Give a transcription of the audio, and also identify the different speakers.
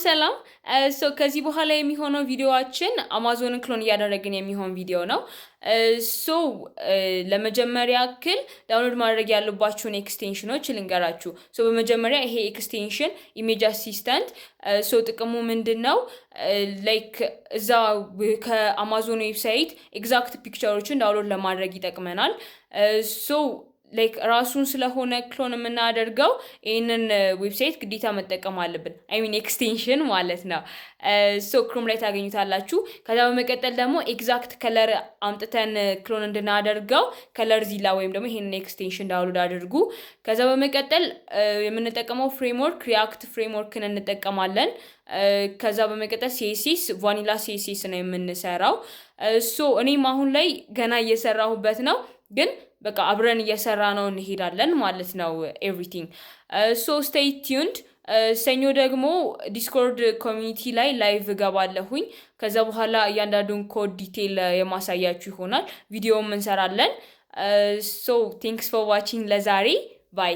Speaker 1: ሰላም ከዚህ በኋላ የሚሆነው ቪዲዮአችን አማዞንን ክሎን እያደረግን የሚሆን ቪዲዮ ነው። ለመጀመሪያ ያክል ዳውንሎድ ማድረግ ያለባችሁን ኤክስቴንሽኖች ልንገራችሁ። በመጀመሪያ ይሄ ኤክስቴንሽን ኢሜጅ አሲስታንት ጥቅሙ ምንድነው? ላይክ እዛ ከአማዞን ዌብሳይት ኤግዛክት ፒክቸሮችን ዳውንሎድ ለማድረግ ይጠቅመናል። ላይክ ራሱን ስለሆነ ክሎን የምናደርገው ይሄንን ዌብሳይት ግዴታ መጠቀም አለብን። ኤክስቴንሽን ማለት ነው። ክሮም ላይ ታገኙታላችሁ። ከዛ በመቀጠል ደግሞ ኤግዛክት ከለር አምጥተን ክሎን እንድናደርገው ከለር ዚላ ወይም ደግሞ ይሄንን ኤክስቴንሽን ዳውንሎድ አድርጉ። ከዛ በመቀጠል የምንጠቀመው ፍሬምወርክ ሪአክት ፍሬምወርክን እንጠቀማለን። ከዛ በመቀጠል ሲኤስኤስ ቫኒላ ሲኤስኤስ ነው የምንሰራው። እኔም አሁን ላይ ገና እየሰራሁበት ነው፣ ግን በቃ አብረን እየሰራ ነው እንሄዳለን ማለት ነው። ኤቭሪቲንግ ስቴይ ቲዩንድ። ሰኞ ደግሞ ዲስኮርድ ኮሚኒቲ ላይ ላይቭ እገባለሁኝ። ከዛ በኋላ እያንዳንዱን ኮድ ዲቴል የማሳያችሁ ይሆናል። ቪዲዮም እንሰራለን። ቴንክስ ፎር ዋቺንግ። ለዛሬ ባይ